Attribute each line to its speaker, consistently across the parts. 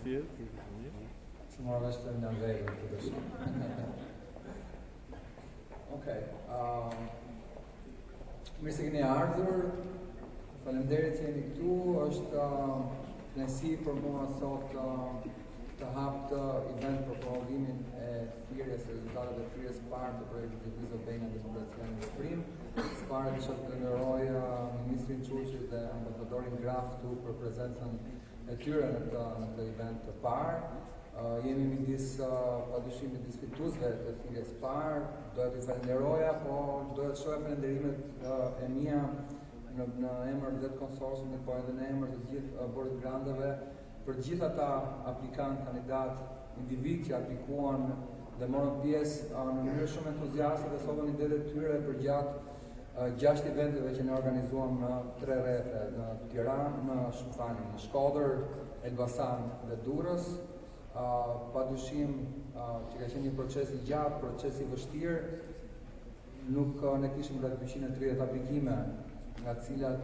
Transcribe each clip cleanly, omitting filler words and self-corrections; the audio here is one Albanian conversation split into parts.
Speaker 1: Që marrë vesh të në vejnë të të shumë. Okej. Mirë se keni ardhur. Faleminderit që jeni këtu. Është kënaqësi për mua sot të hap të event për promovimin e thirrjes së rezultateve të thirrjes parë të projektit LevizAlbania Demokracia në Veprim. Pare kisha të nderoj Ministrin Thirrjes dhe ambasadorin Graf këtu për prezencën e tyre në këtë event të parë. Jemi midis padyshim midis fituesve të thirrjes parë. Doja t'ju falenderoja, po doja të shohja falenderimet e mia në emër të konsorciumit, po edhe në emër të gjithë borit grandave për gjithë ata aplikantë, kandidatë, individ që aplikuan dhe morën pjesë në mënyrë shumë entuziaste dhe sovën idetë të tyre për gjatë 6 eventeve që ne organizuam në 3 rrethe, në Tiranë, në Shkodër, Elbasan dhe Durrës. Padyshim që ka qenë një proces i gjatë, proces i vështirë. Nuk ne kishim rreth 230 aplikime, nga të cilat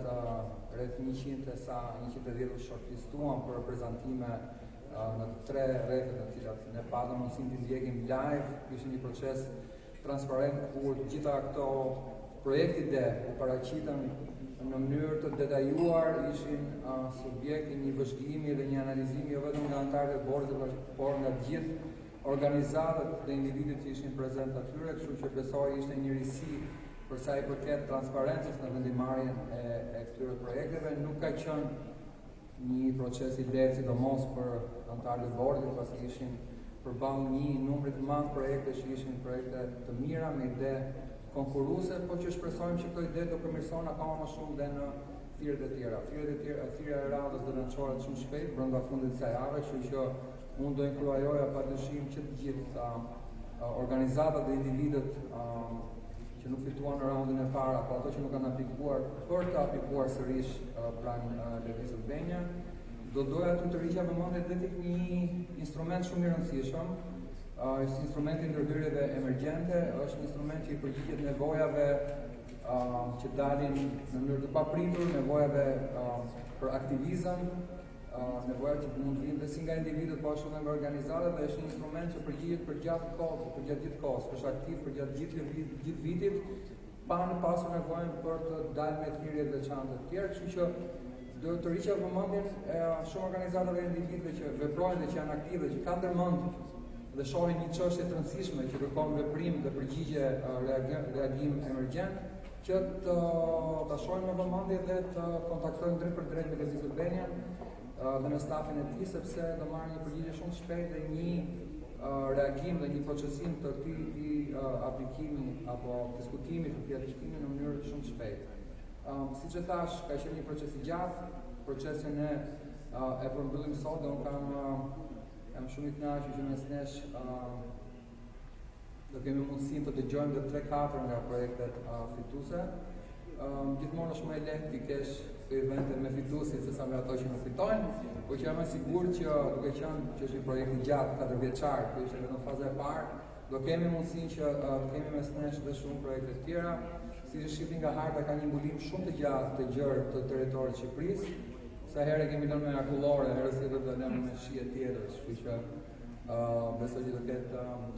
Speaker 1: rreth 110 u shortlistuan për prezantime në 3 rrethet në të cilat ne patëm mundësinë të ndjekim live. Ishte një proces transparent ku të gjitha këto projektit u paraqitën në mënyrë të detajuar, ishin subjekti një vëzhgimi dhe një analizimi jo vetëm nga anëtarët e bordit, por nga gjithë organizatat dhe individët që ishin prezent atyre, kështu që besoj ishte një risi për sa i përket transparencës në vendimarrjen e këtyre projekteve. Nuk ka qenë një proces i lehtë, sidomos për anëtarët e bordit, pasi ishin përballë një numri të madh projekte që ishin projekte të mira me ide konkurruese, po që shpresojmë që këto ide do përmirësohen akoma më shumë dhe në thirrjet e tjera. Thirrja e radhës do lançohet shumë shpejt brenda fundit të kësaj jave, kështu që unë do inkurajoja padyshim që të gjithë organizatat dhe individët që nuk fituan në raundin e parë, apo ato që nuk kanë aplikuar për të aplikuar sërish pranë LevizAlbania, doja të rriqja vëmendjen edhe tek një instrument shumë i rëndësishëm. Është instrumenti i ndërhyrjeve emergjente, është një instrument që i përgjigjet nevojave që dalin në mënyrë të papritur, nevojave për aktivizëm, nevojat që mund të vinë dhe si nga individët, po ashtu edhe nga organizatat, dhe është një instrument që përgjigjet për gjatë kohës, për gjatë gjithë kohës, është aktiv për gjatë gjithë vitit, pa në pasur nevojën për të dalë me thirrje të veçanta të tjera, kështu që do të rriqja vëmendjen shumë organizatave dhe individëve që veprojnë dhe që janë aktive, që kanë ndërmend dhe shohin një çështje të rëndësishme që kërkon veprim dhe përgjigje reagim emergjent, që ta shohin me vëmendje dhe të kontaktojnë drejt për drejt me LevizAlbania dhe në stafin e tij, sepse do marrë një përgjigje shumë shpejt dhe një reagim dhe një procesim të këtij aplikimi apo diskutimit të këtij aplikimi në mënyrë shumë shpejt. Siç e thash, ka qenë një proces i gjatë, procesin e përmbyllim sot dhe unë jam shumë i kënaqur që mes nesh do kemi mundësinë të dëgjojmë dhe 3-4 nga projektet fituese. Gjithmonë është më e lehtë ti kesh këto evente me fituesit sesa me ato që nuk fitojnë, por që jam i sigurt që duke qenë që është një projekt i gjatë 4 vjeçar, që ishte vetëm faza e parë, do kemi mundësinë që kemi mes nesh dhe shumë projekte të tjera. Si shihni nga harta, ka një mbulim shumë të gjatë të gjerë të territorit të Shqipërisë. Sa herë kemi lënë me akullore, herës tjetër do lënë me shije tjetër, kështu që besoj që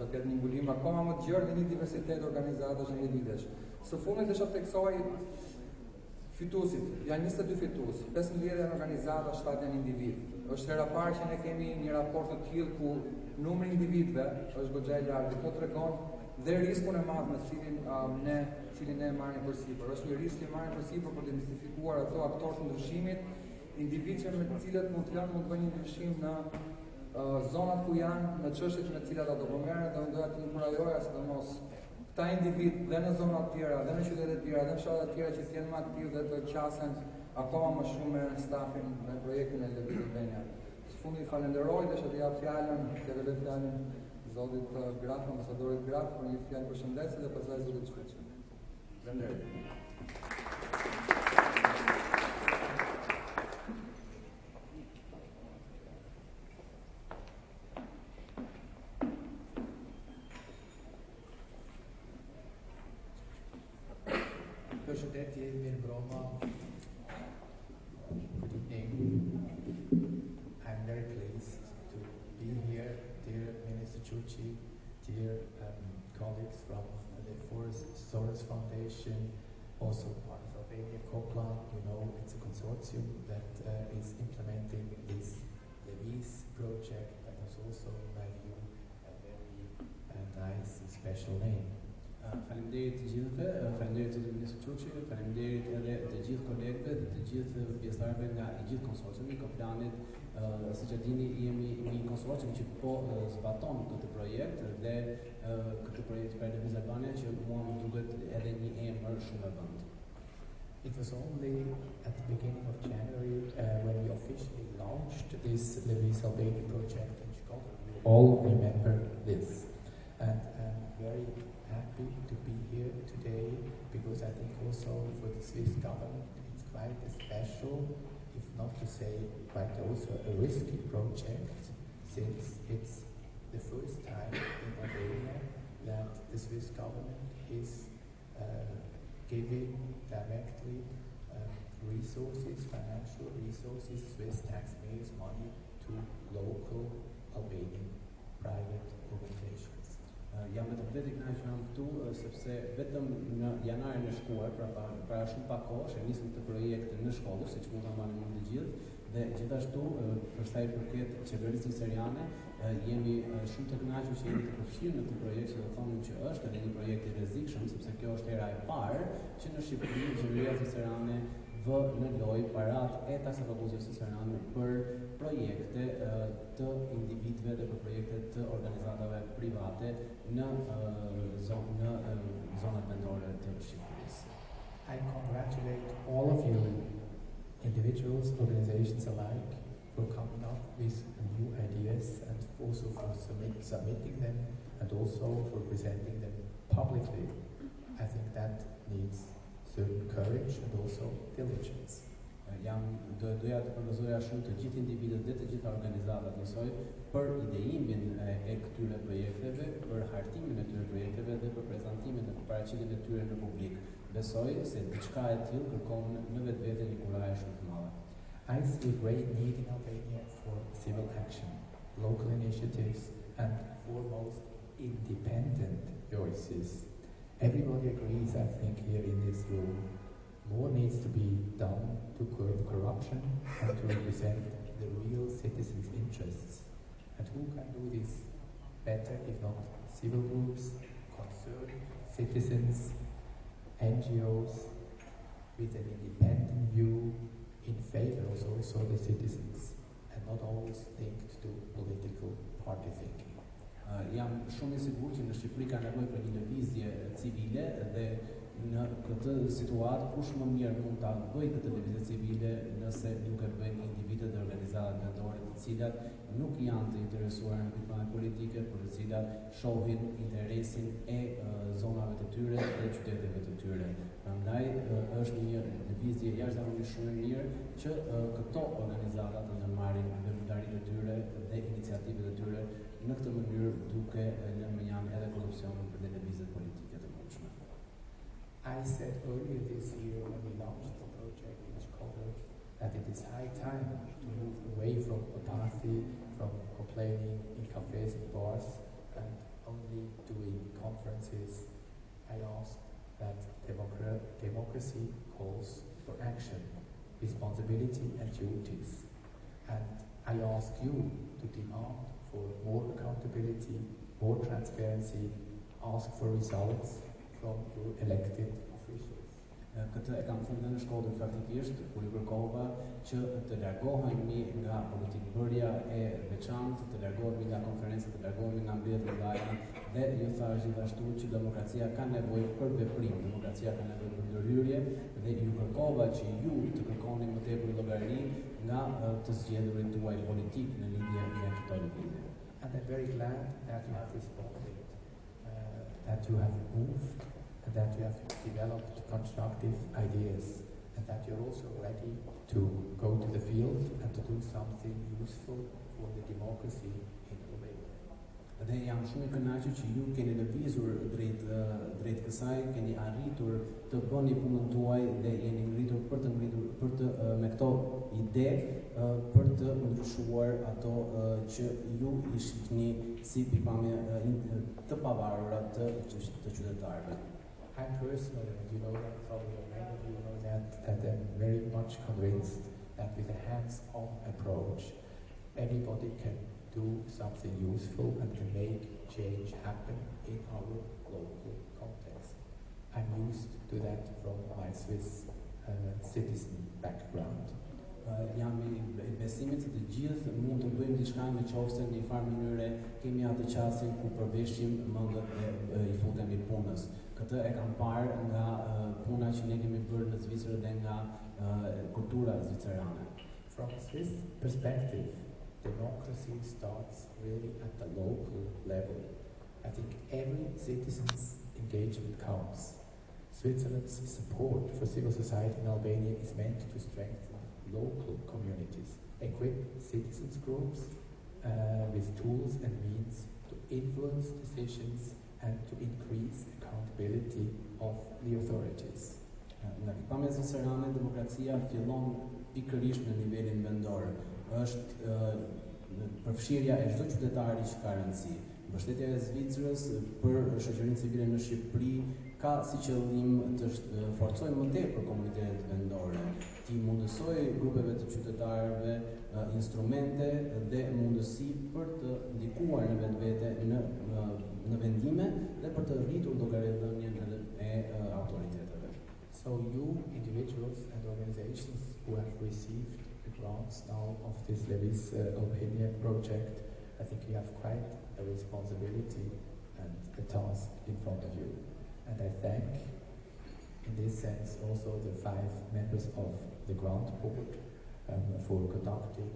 Speaker 1: do ketë një mbulim akoma më të gjerë dhe një diversitet organizatash dhe individësh. Së fundit desha të theksoj fituesit. Janë 22 fitues, 15 janë organizata, 7 janë individ. Është hera parë që ne kemi një raport të tillë ku numri i individëve është goxha i lartë. Kjo tregon dhe riskun e madh me cilin ne marrim përsipër. Është një risk që marrim përsipër për të identifikuar ato aktorë të ndryshimit, individë me të cilët mund të bëjnë një ndryshim në zonat ku janë, në çështjet me të cilat ato po merren, dhe unë doja të inkurajoja sidomos këta individ dhe në zonat tjera, dhe në qytete tjera, dhe në fshatet tjera që të jenë më aktiv dhe të qasen akoma më shumë me stafin me projektin e LevizAlbania. Së fundi falenderoj dhe të jap fjalën zotit Graf, ambasadorit Graf, për një fjalë përshëndetje dhe pastaj zotit Shpallja. Faleminderit.
Speaker 2: Përshëndetje, mirë mbroma. Good evening. I'm very pleased to Foundation, also LevizAlbania Coplan, you know, it's a consortium that is implementing this Leviz project that is also, in my view, a very nice and special name.
Speaker 3: Faleminderit të gjithëve, faleminderit të Ministrit Çuçi, faleminderit edhe të gjithë kolegëve dhe të gjithë pjesëtarëve nga i gjithë konsorciumi i Koplanit. Siç e dini, jemi një konsorcium që po zbaton këtë projekt dhe këtë projekt për LevizAlbania që mua më duket edhe një emër shumë e vënd.
Speaker 2: It was only at the beginning of January when we officially launched this LevizAlbania project in Shpallja. You all remember this. And I'm very happy to be here today because I think also for the Swiss government it's quite a special, if not to say quite also a risky project, since it's the first time in Albania that the Swiss government is giving directly resources, financial resources, Swiss taxpayers' money to local Albanian private organizations.
Speaker 3: Jam vetëm vetë i kënaqur që jam këtu sepse vetëm në janarin e shkuar, para shumë pak kohësh, e nisëm këtë projekt në shkollë, siç mund ta mbani mend të gjithë, dhe gjithashtu për sa i përket qeverisë seriane, jemi shumë të kënaqur që jemi të përfshirë në këtë projekt, që do thonim që është edhe një projekt i rrezikshëm, sepse kjo është hera e parë që në Shqipëri qeveria seriane vë në lojë parat e taksapaguzjes së Seranit për projekte të individëve dhe për projekte të organizatave private në zonat vendore të Shqipërisë.
Speaker 2: I congratulate all of you, individuals, organizations alike, for coming up with new ideas and also for submitting them and also for presenting them publicly. I think that needs certain courage and also diligence.
Speaker 3: Doja të përgëzoja shumë të gjithë individët dhe të gjitha organizatat njësoj për ideimin e këtyre projekteve, për hartimin e këtyre projekteve dhe për prezantimin dhe për paraqitjen e tyre në publik. Besoj se diçka e tillë kërkon në vetvete një kurajë shumë të madhe.
Speaker 2: I see a great need in Albania for civil action, local initiatives and foremost independent voices. Everybody agrees, I think, here in this room, more needs to be done to curb corruption and to represent the real citizens' interests. And who can do this better if not civil groups, concerned citizens, NGOs, with an independent view in favor of also the citizens, and not always linked to political party thinking.
Speaker 3: Jam shumë i sigurt që në Shqipëri ka nevojë për një lëvizje civile dhe në këtë situatë kush më mirë mund ta bëjë këtë lëvizje civile nëse nuk e bëjnë individët dhe organizatat vendore të cilat nuk janë të interesuar në pikpamje politike, por të cilat shohin interesin e zonave të tyre dhe qyteteve të tyre. Prandaj është një lëvizje jashtëzakonisht shumë e mirë që këto organizata të ndërmarrin veprimtaritë e tyre dhe iniciativat e tyre në këtë mënyrë duke lënë mënjan edhe korrupsionin për lëvizjet politike të mundshme.
Speaker 2: I said earlier this year when we launched the project in Shpallja that it is high time to move away from apathy, from complaining in cafes and bars and only doing conferences. I asked that democracy calls for action, responsibility and duties. And I ask you to demand for more accountability, more transparency, ask for results from your elected officials.
Speaker 3: Këtë e kam thënë në shkollë faktikisht kur I kërkova që të largohemi nga politikbërja e veçantë, të largohemi nga konferencat, të largohemi nga mbledhjet e mëdha dhe ju thash gjithashtu që demokracia ka nevojë për veprim, demokracia ka nevojë për ndërhyrje dhe ju kërkova që ju të kërkoni më tepër llogari nga të zgjedhurit tuaj politik në lidhje me këto lëvizje.
Speaker 2: And I'm very glad that you have responded, that you have moved, and that you have developed constructive ideas, and that you're also ready to go to the field and to do something useful for the democracy in Albania.
Speaker 3: Dhe jam shumë I kënaqur që ju keni lëvizur drejt kësaj, keni arritur të bëni punën tuaj dhe jeni ngritur për të me këto ide për të ndryshuar ato që ju I shihni si pikpamje të pavarura të qytetarëve.
Speaker 2: I personally, and you know that probably many of you know that I'm very much convinced that with a hands-on approach, anybody can do something useful and can make change happen in our local context. I'm used to that from my Swiss citizen background.
Speaker 3: Jam i besimit se të gjithë mund të bëjmë diçka në qoftë në një farë mënyre kemi atë qasjen ku përveshim mëngët e I futemi punës. Këtë e kam parë nga puna që ne kemi bërë në Zvicër dhe nga kultura zvicerane.
Speaker 2: From a Swiss perspective, democracy starts really at the local level. I think every citizen's engagement counts. Switzerland's support for civil society in Albania is meant to strengthen local communities, equip citizens groups with tools and means to influence decisions and to increase accountability of the authorities.
Speaker 3: Nga pikpamja zvicerane, demokracia fillon pikërisht në nivelin vendor. Është përfshirja e çdo qytetari që ka rëndësi. Mbështetja e Zvicrës për shoqërinë civile në Shqipëri ka si qëllim të forcojë më tepër komunitetet vendore, të mundësoj grupeve të qytetarëve instrumente dhe mundësi për të ndikuar në vetvete në vendime dhe për të rritur llogaridhënien e autoriteteve.
Speaker 2: So you, individuals and organizations who have received the grants now of this LevizAlbania project, I think you have quite a responsibility and a task in front of you. And I thank, in this sense, also the 5 members of the grant board for conducting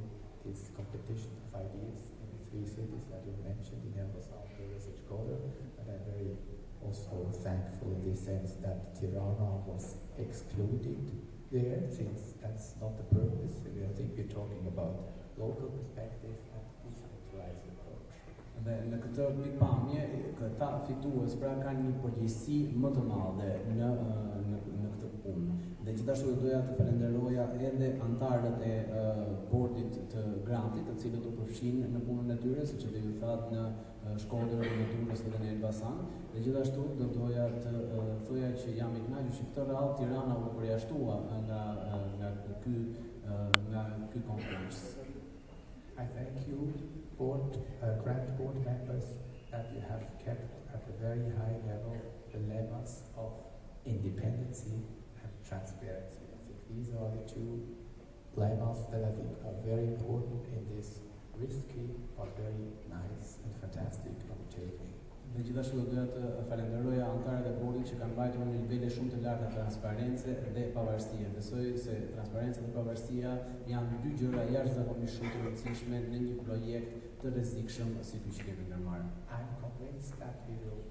Speaker 2: this competition of ideas in the 3 cities that you mentioned, in LevizAlbania and Shpallja. And I'm very also thankful in this sense that Tirana was excluded there, since that's not the purpose. I think we're talking about local perspective and decentralized approach.
Speaker 3: Dhe në këtë pikpamje, këta fitues pra kanë një përgjegjësi më të madhe në këtë punë. Dhe gjithashtu doja të falenderoja edhe antarët e bordit të grantit, të cilët u përfshin në punën e tyre, siç e ju thatë në Shkodër, në Durrës dhe në Elbasan. Dhe gjithashtu doja të thoja që jam I kënaqur që këtë radhë Tirana u përjashtua nga ky konkurs.
Speaker 2: I thank you, grant board members, that you have kept at a very high level the lemmas of independency and transparency. I think these are the 2 lemmas that I think are very important in this risky but very nice and fantastic undertaking.
Speaker 3: Dhe gjithashtu doja të falenderoja antarët e bordit që kanë mbajtur në nivele shumë të larta transparence dhe pavarësie. Besoj se transparenca dhe pavarësia janë 2 gjëra jashtëzakonisht shumë të rëndësishme në një projekt të rrezikshëm si ky që kemi ndërmarrë.
Speaker 2: I'm convinced that we will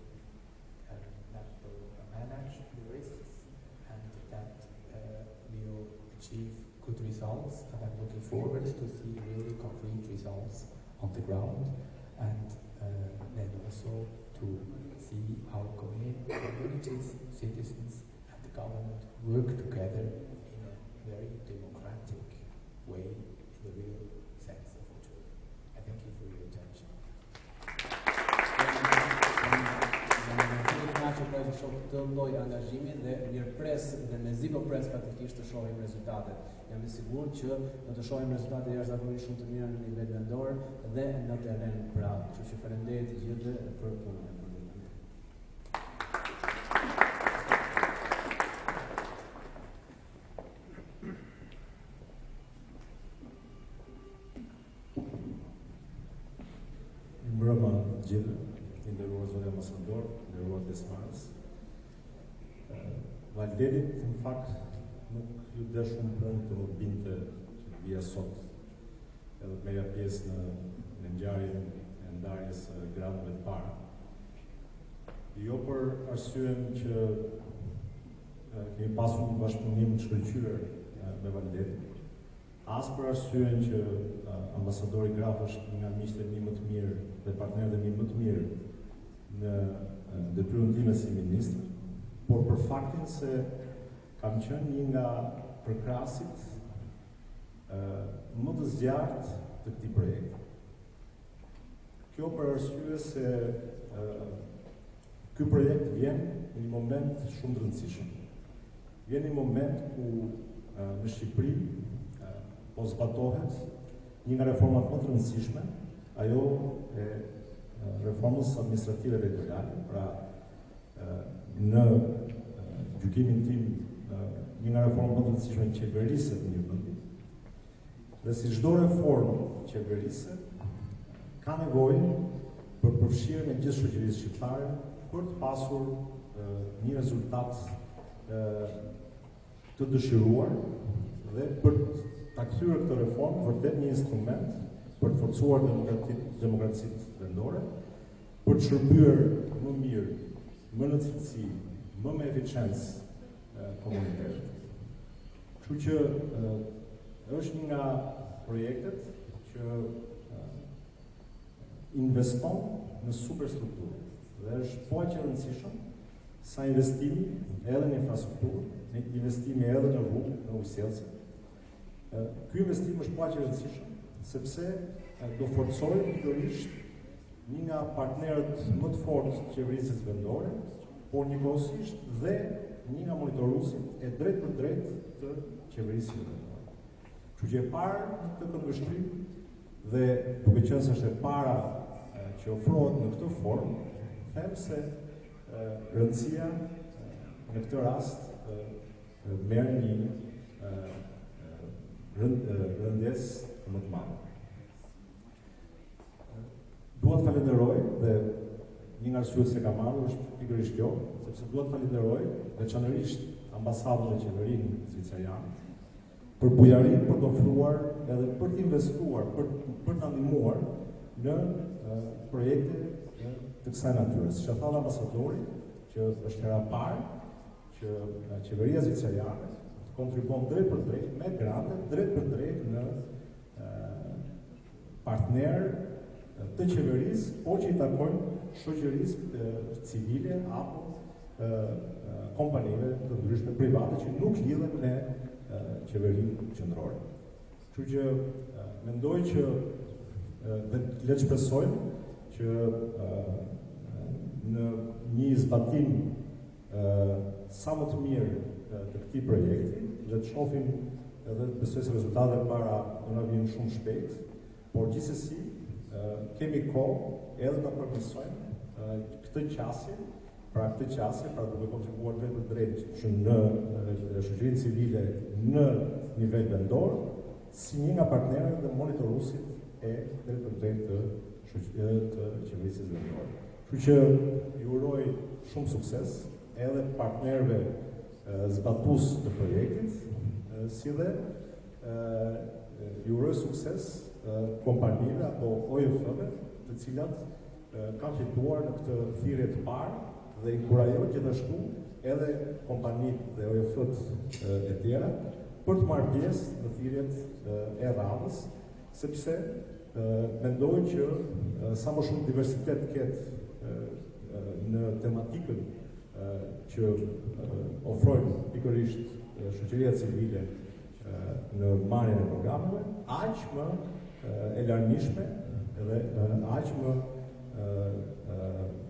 Speaker 2: manage the risks and that we will achieve good results. And I'm looking forward to see really concrete results on the ground, and then also to see how communities, citizens and the government work together in a very democratic way, in the real sense of the term. I thank you for your attention.
Speaker 3: Që shoh këtë lloj angazhimi dhe mirëpres dhe me zi pres faktikisht të shohim rezultatet. Jam I sigurt që do të shohim rezultate jashtëzakonisht shumë të mira në nivel vendor dhe në terren prap. Kështu që faleminderit të gjithëve për punën e bërë.
Speaker 4: Mbrëma gjithë, të nderuar zotëra ambasador, nderuar pjesëmarrës. Valderit, në fakt, nuk ju dhe shumë punë të më binte që të vija sot edhe të merja pjesë në ngjarjen e ndarjes së gradëve të para. Jo për arsyen që kemi pasur një bashkëpunim të shkëlqyer me Valderin, as për arsyen që ambasadori Graf është një nga miqtë e mi më të mirë dhe partnerët e mi më të mirë në detyrën time si ministër, por për faktin se kam qenë një nga përkrasit më të zjarrt të këtij projekti. Kjo për arsye se Ky projekt vjen në një moment shumë të rëndësishëm. Vjen një moment ku në Shqipëri po zbatohet një nga reformat më të rëndësishme, ajo e reformës administrative territoriale, pra në gjykimin tim një nga reformat më të rëndësishme qeverisë të një vendi. Dhe si çdo reformë qeverisë ka nevojë për përfshirjen e gjithë shoqërisë shqiptare për të pasur një rezultat të dëshiruar dhe për ta kthyer këtë reformë vërtet një instrument për të forcuar demokracitë vendore, për të shërbyer më mirë, më në cilësi, më me eficiencë komunitetin. Kështu që është një nga projektet që investon në superstrukturë dhe është po aq e rëndësishëm sa investimi edhe në infrastrukturë, në investimi edhe në rrugë, në ujësjellse. Ky investim është po aq e rëndësishëm sepse do forcojë pikërisht një nga partnerët më të fortë të qeverisë vendore, por njëkohësisht dhe një nga monitoruesit e drejt për drejt të qeverisë vendore. Kështu që e parë këtë këndvështrim dhe duke qenë se është e para që ofrohet në këtë formë, them se rëndësia në këtë rast merr një rëndesë më të madhe. Dua të falenderoj dhe një nga arsyet se kam marrë është pikërisht kjo, sepse dua të falenderoj veçanërisht ambasadën dhe qeverinë zviceriane për bujarinë për të ofruar edhe për të investuar, për të ndihmuar në projekte të kësaj natyre. Siç e tha ambasadori, që është hera parë që qeveria zviceriane kontribon drejt për drejt me grante, drejt për drejt në partner të qeverisë, po që i takojnë shoqërisë civile apo kompanive të ndryshme private që nuk lidhen me qeverinë qendrore. Kështu që mendoj që dhe le të shpresojmë që në një zbatim sa më të mirë të këtij projekti, dhe të shohim edhe besoj se rezultatet para do na vijnë shumë shpejt, por gjithsesi kemi kohë edhe ta përmirësojmë këtë qasje, pra duke kontribuar drejt për drejt që në shoqërinë civile në nivel vendor, si një nga partnerët dhe monitoruesit e drejt për drejt të qeverisë vendore. Kështu që ju uroj shumë sukses edhe partnerëve zbatues të projektit, si dhe ju uroj sukses kompanive apo OSFA-ve, të cilat kanë fituar në këtë thirrje të parë dhe inkurajoj gjithashtu edhe kompanitë dhe OSF-t e tjera për të marrë pjesë në thirrjet e radhës, sepse mendoj që sa më shumë diversitet ketë në tematikën që ofrojnë pikërisht shoqëria civile në marrjen e programeve, aq më e larmishme dhe aq më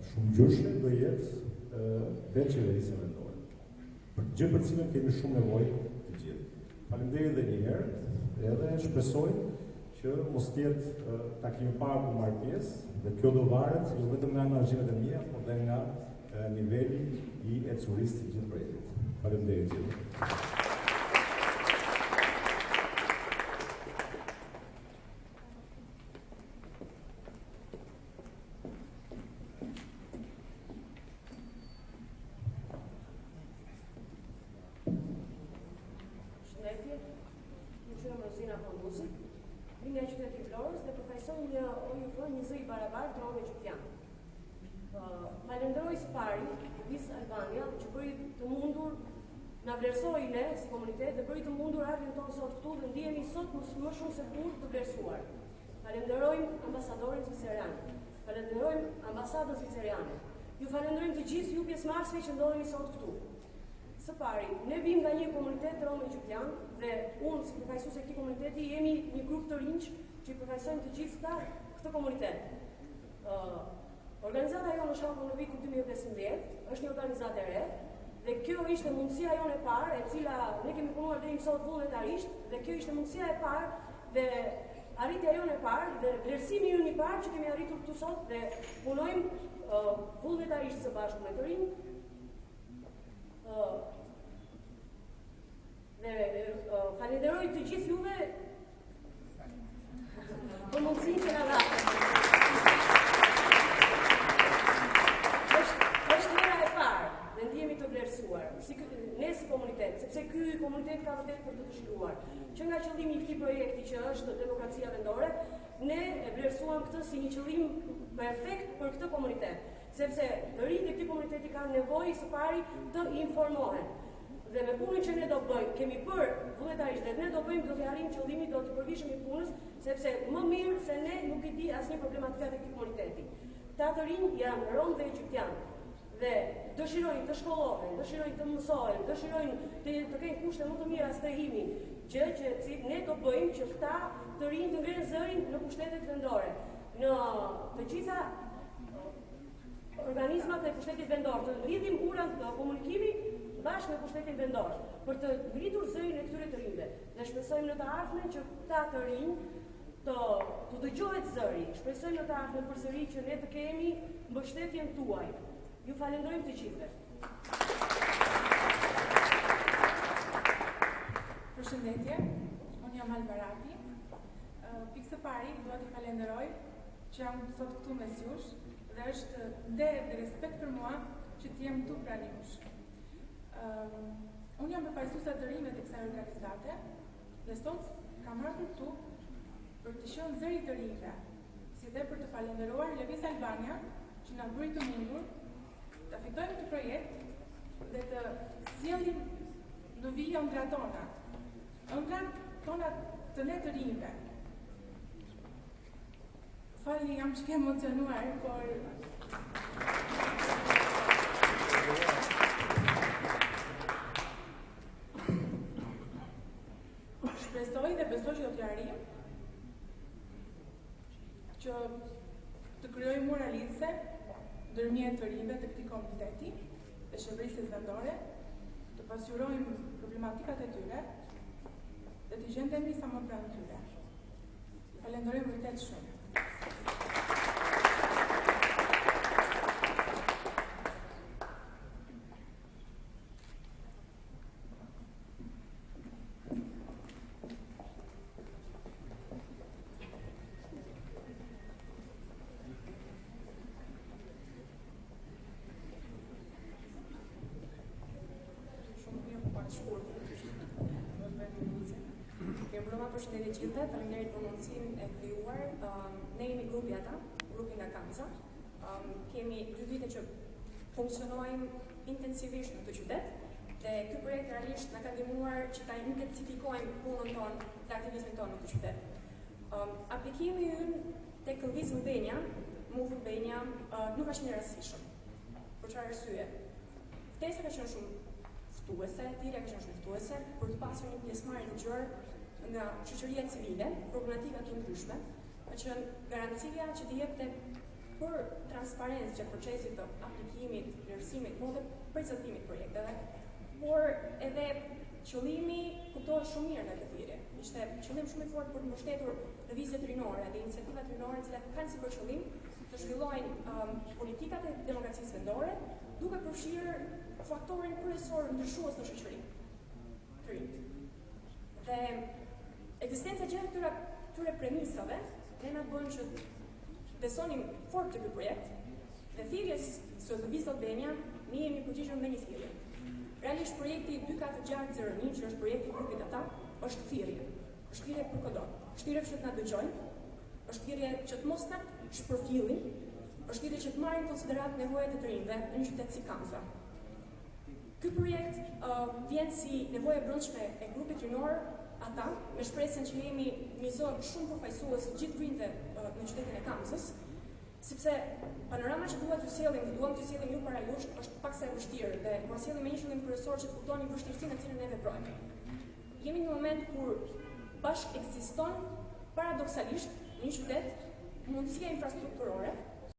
Speaker 4: shumë gjëshme do jetë vetë qeverisë vendore. Për gjë për cilën kemi shumë nevojë të gjithë. Faleminderit edhe një herë, edhe shpresoj që mos jetë takimi i parë ku marr pjesë, dhe kjo do varet jo vetëm nga menaxhimet e mia, por edhe nga niveli i ecurisë të gjithë projektit. Faleminderit gjithë.
Speaker 5: Nga qyteti Florës dhe përfaqësoj një OSFA një zë i barabartë të Rome Gjupjan. Falenderoj së pari LevizAlbania që bëri të mundur na vlerësoi ne si komunitet dhe bëri të mundur ardhin tonë sot këtu dhe ndihemi sot më shumë se kur të vlerësuar. Falenderojmë ambasadorin zvicerian, falenderojmë ambasadën zviceriane. Ju falenderojmë të gjithë ju pjesëmarrësve që ndodheni sot këtu. Së pari, ne vim nga një komunitet të Rome Gjupjan dhe unë si përfaqësuese e këtij komuniteti jemi një grup të rinj që i përfaqësojmë të gjithë këtë komunitet. Organizata jonë është hapur në vitin 2015, është një organizatë e re, dhe kjo ishte mundësia jonë e parë, e cila ne kemi punuar deri më sot vullnetarisht, dhe kjo ishte mundësia e parë dhe arritja jonë e parë dhe vlerësimi ynë i parë që kemi arritur këtu sot dhe punojmë vullnetarisht së bashku me të rinj. Dhe falenderoj të gjithë juve për mundësinë që na dhatë. Është hera e parë dhe ndihemi të vlerësuar, ne si komunitet, sepse ky komunitet ka vërtet për të dëshiruar. Që nga qëllimi i këtij projekti që është demokracia vendore, ne e vlerësuam këtë si një qëllim perfekt për këtë komunitet, sepse të rinjtë e këtij komuniteti kanë nevojë së pari të informohen. Dhe me punën që ne do bëjmë, kemi bërë vullnetarisht dhe ne do bëjmë, do të arrijmë qëllimin, do të përgjishëm i punës, sepse më mirë se ne nuk i di asnjë problematika të këtij komuniteti. Ta të rinj janë rom dhe egjiptian dhe dëshirojnë të shkollohen, dëshirojnë të mësohen, dëshirojnë të kenë kushte më të mira strehimi, gjë që ne do bëjmë që këta të rinj të ngrenë zërin në pushtetet vendore, në të gjitha organizmat e pushtetit vendor, të lidhim urat të komunikimi bashkë me pushtetin vendor, për të ngritur zërin e këtyre të rinjve. Dhe shpresojmë në të ardhmen që këta të rinj të dëgjohet zëri. Shpresojmë në të ardhmen përsëri që ne të kemi mbështetjen tuaj. Ju falenderojmë të gjithëve.
Speaker 6: Përshëndetje, unë jam Albarapi. Pikë së pari, dua t'i falenderoj që jam sot këtu mes jush dhe është nder dhe respekt për mua që t'jem këtu pranë jush. Unë jam përfaqësuese të rinjve të kësaj organizate dhe sot kam ardhur këtu për të qenë zëri të rinjve, si dhe për të falenderuar LevizAlbania që na bëri të mundur të fitojmë këtë projekt dhe të sjellim në vijë ëndrat tona. Ëndrat tona të ne të rinjve. Falni, jam çike emocionuar, por shpresoj dhe besoj që do t'ja arrijmë që të krijojmë moralize ndërmjet të rinjve të këtij komuniteti dhe shërbërisjes vendore, të pasqyrojmë problematikat e tyre dhe të gjendemi sa më pranë tyre. Falenderoj vërtet shumë.
Speaker 7: Përshëndetje gjithëve, faleminderit për mundësinë e krijuar. Ne jemi grupi ata, grupi nga Kamza. Kemi 2 vite që funksionojmë intensivisht në këtë qytet dhe ky projekt realisht na ka ndihmuar që ta intensifikojmë punën tonë dhe aktivizmin tonë në këtë qytet. Aplikimi ynë tek LevizAlbania, LevizAlbania nuk ka qenë rastësishëm. Për çfarë arsye? Ftesa ka qenë shumë fituese, thirrja ka qenë shumë fituese për të pasur një pjesëmarrje të gjerë nga shoqëria civile, problematika të ndryshme, ka qenë garancia që të jepte për transparencë gjatë procesit të aplikimit, vlerësimit, dhe përcaktimit projekteve, por edhe qëllimi kuptohet shumë mirë nga këtë thirrje. Ishte qëllim shumë i fortë për të mbështetur lëvizjet rinore dhe iniciativat rinore të cilat kanë si për qëllim të zhvillojnë politikat e demokracisë vendore, duke përfshirë faktorin kryesor ndryshues në shoqëri, të rinjt. Dhe ekzistenca gjatë këtyre premisave ne na bën që besonim fort të ky projekt dhe thirrjes së LevizAlbania ne jemi përgjigjur me një thirrje. Realisht projekti 2461, që është projekti i grupit ata, është thirrje. Është thirrje për kodon. Është thirrje që të na dëgjojnë, është thirrje që të mos na shpërfillin, është thirrje që të marrin në konsiderat nevojat e të rinjve në një qytet si Kamza. Ky projekt vjen si nevojë e brendshme e grupit rinor ata, me shpresën që jemi një zonë shumë përfaqësuese gjithë rinjve në qytetin e Kamzës, sepse panorama që duam t'ju sjellim ju para jush është pak sa e vështirë dhe po sjellim me një qëllim kryesor që të kuptoni vështirësinë në cilën ne veprojmë. Jemi në një moment kur bashkë ekziston paradoksalisht në një qytet mundësia infrastrukturore